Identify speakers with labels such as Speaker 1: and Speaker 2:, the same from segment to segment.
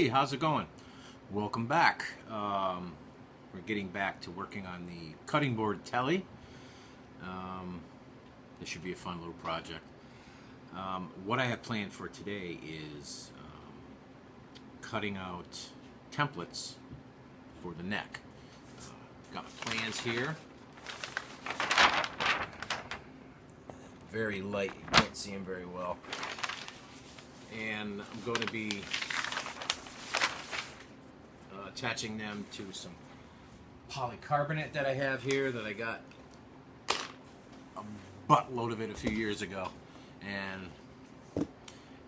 Speaker 1: Hey, how's it going? Welcome back. We're getting back to working on the cutting board telly. This should be a fun little project. What I have planned for today is cutting out templates for the neck. Got my plans here. Very light, you can't see them very well. And I'm going to be attaching them to some polycarbonate that I have here that I got a buttload of it a few years ago, and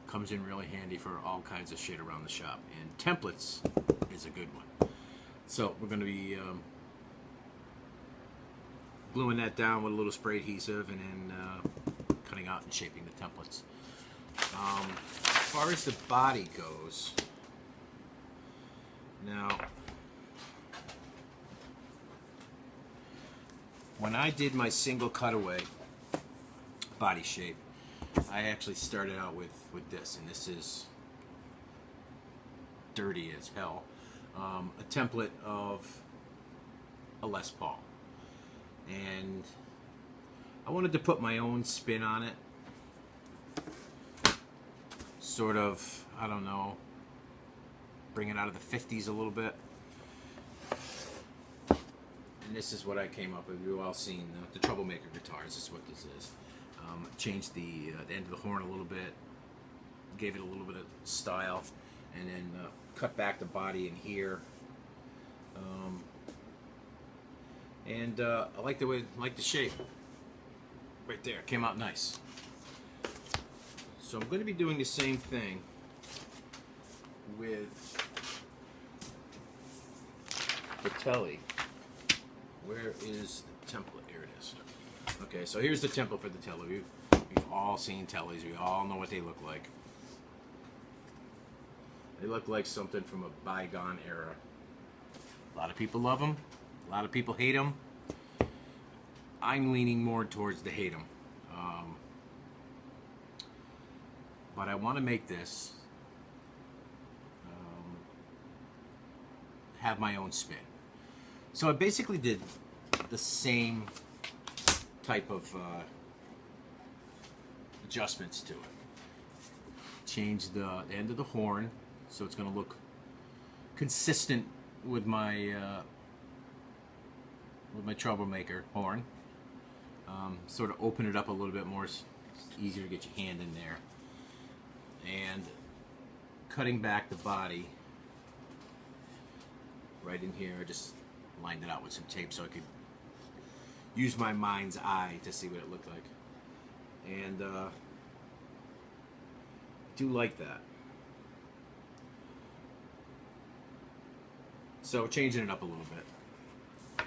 Speaker 1: comes in really handy for all kinds of shit around the shop, and templates is a good one. So we're going to be gluing that down with a little spray adhesive and then cutting out and shaping the templates. As far as the body goes, now, when I did my single cutaway body shape, I actually started out with this, and this is dirty as hell. A template of a Les Paul. And I wanted to put my own spin on it. Sort of, I don't know, bring it out of the 50s a little bit. And this is what I came up with. You've all seen the Troublemaker guitars. This is what this is. Changed the end of the horn a little bit, gave it a little bit of style, and then cut back the body in here. I like the way, the shape. Right there, came out nice. So I'm going to be doing the same thing with the telly. Where is the template? Here it is. Okay, so here's the template for the telly. We've all seen tellies. We all know what they look like. They look like something from a bygone era. A lot of people love them. A lot of people hate them. I'm leaning more towards the hate them. But I want to make this have my own spin. So I basically did the same type of adjustments to it. Changed the end of the horn so it's going to look consistent with my Troublemaker horn. Sort of open it up a little bit more. It's easier to get your hand in there. And cutting back the body right in here, I just lined it out with some tape so I could use my mind's eye to see what it looked like. And I do like that. So changing it up a little bit,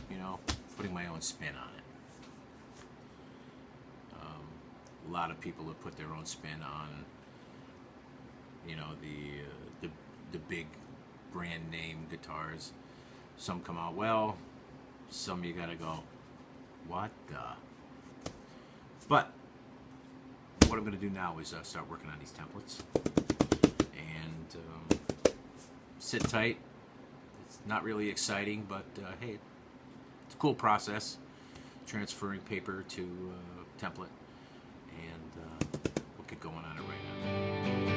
Speaker 1: you know, putting my own spin on it. A lot of people have put their own spin on, you know, the big brand name guitars. Some come out well, some you gotta go, what the? But what I'm gonna do now is start working on these templates and sit tight. It's not really exciting, but hey, it's a cool process, transferring paper to template, and we'll get going on it right now.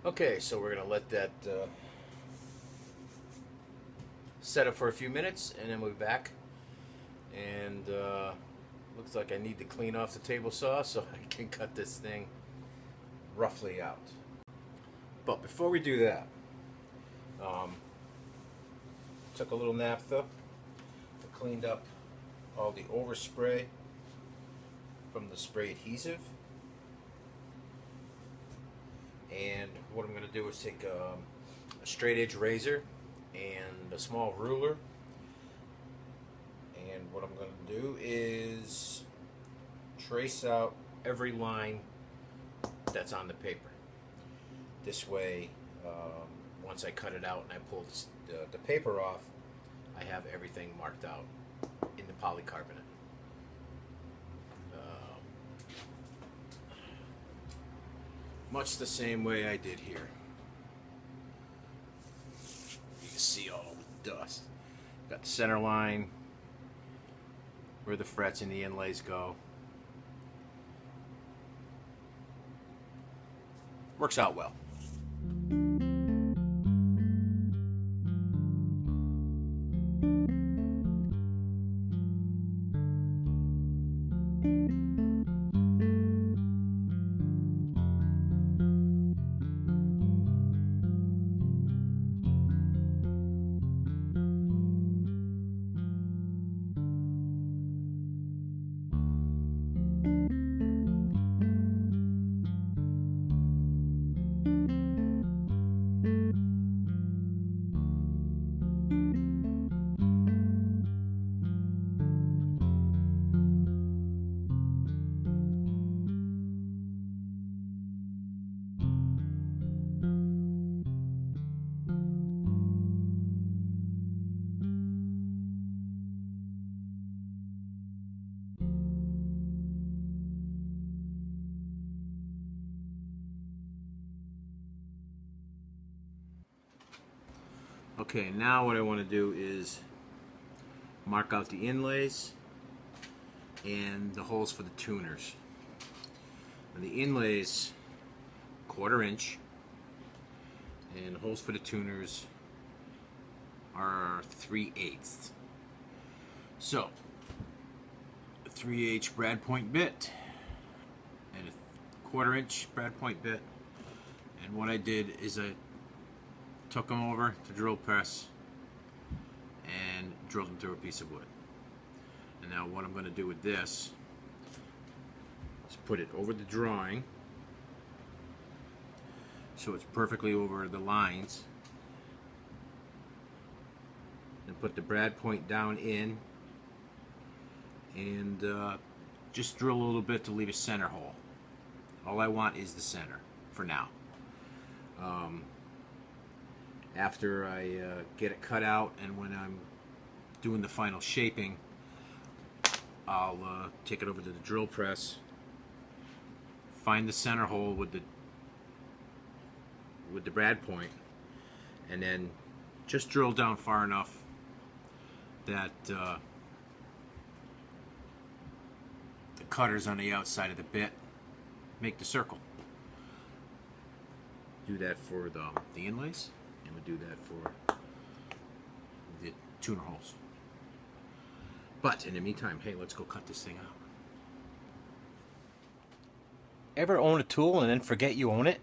Speaker 1: Okay, so we're gonna let that set up for a few minutes, and then we'll be back. And looks like I need to clean off the table saw so I can cut this thing roughly out. But before we do that, took a little naphtha, cleaned up all the overspray from the spray adhesive. And what I'm going to do is take a straight edge razor and a small ruler, and what I'm going to do is trace out every line that's on the paper. This way, once I cut it out and I pull the paper off, I have everything marked out in the polycarbonate. Much the same way I did here. You can see all the dust. Got the center line where the frets and the inlays go. Works out well. Okay, now what I want to do is mark out the inlays and the holes for the tuners. And the inlays, 1/4 inch, and the holes for the tuners are 3/8. So, a 3/8 brad point bit and a 1/4 inch brad point bit. And what I did is I took them over to drill press and drilled them through a piece of wood. And now what I'm going to do with this is put it over the drawing so it's perfectly over the lines, and put the brad point down in, and just drill a little bit to leave a center hole. All I want is the center for now. After I get it cut out, and when I'm doing the final shaping, I'll take it over to the drill press, find the center hole with the brad point, and then just drill down far enough that the cutters on the outside of the bit make the circle. Do that for the inlays, and we'll do that for the tuner holes. But in the meantime, hey, let's go cut this thing out. Ever own a tool and then forget you own it?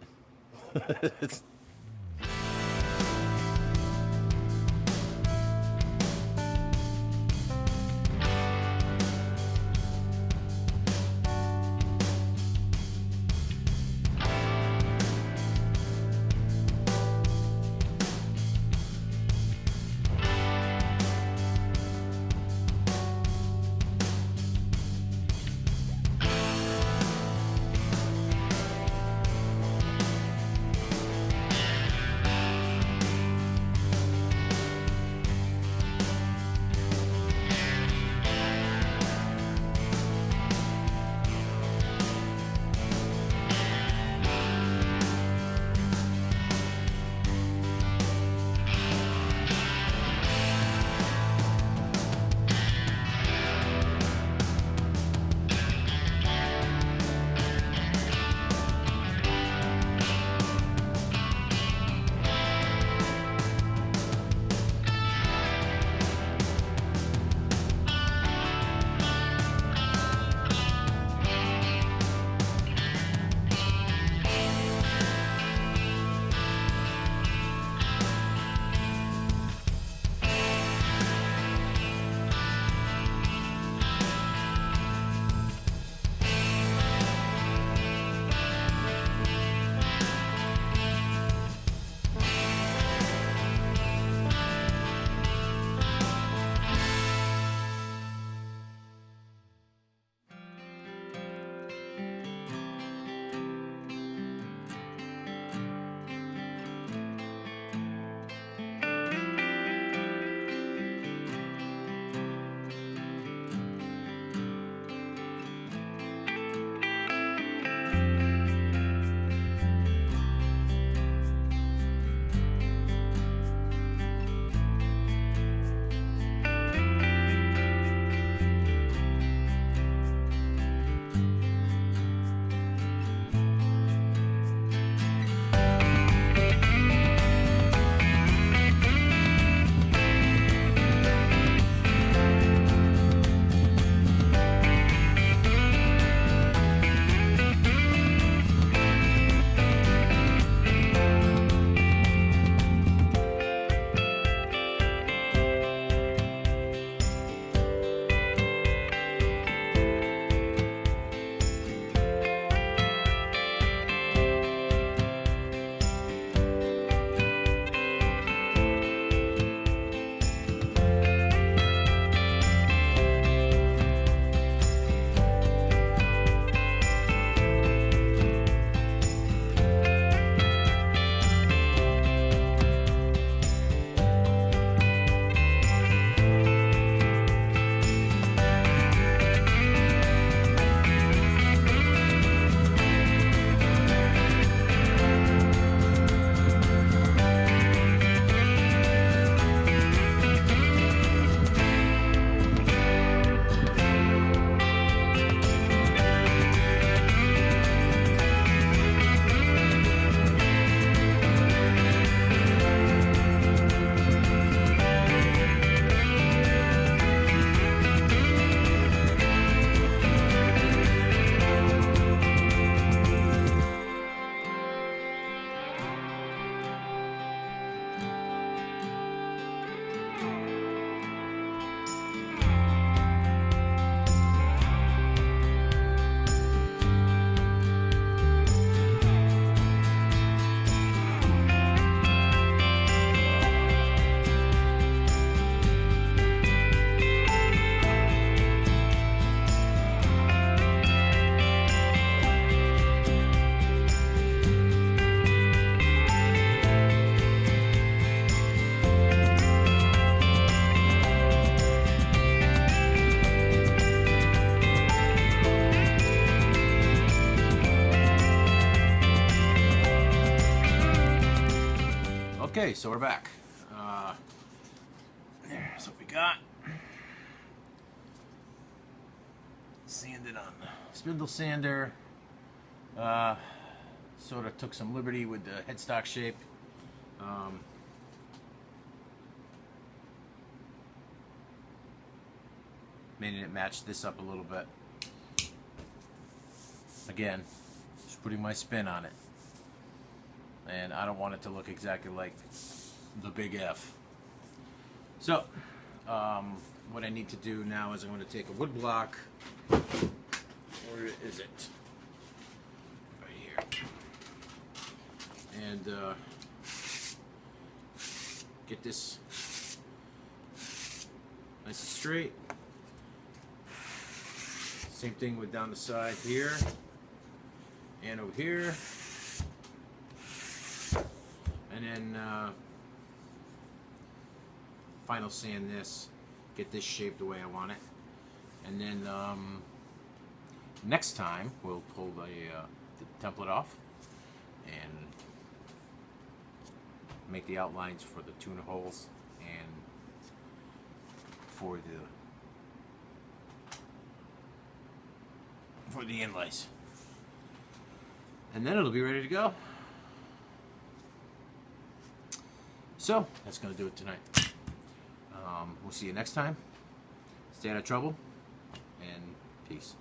Speaker 1: Okay, so we're back. There's what we got. Sanded on spindle sander. Sort of took some liberty with the headstock shape. Made it match this up a little bit. Again, just putting my spin on it. And I don't want it to look exactly like the big F. So, what I need to do now is I'm going to take a wood block. Where is it? Right here. And get this nice and straight. Same thing with down the side here and over here. And then final sand this, get this shaped the way I want it. And then next time we'll pull the template off and make the outlines for the tuna holes and for the inlays. And then it'll be ready to go. So that's going to do it tonight. We'll see you next time. Stay out of trouble, and peace.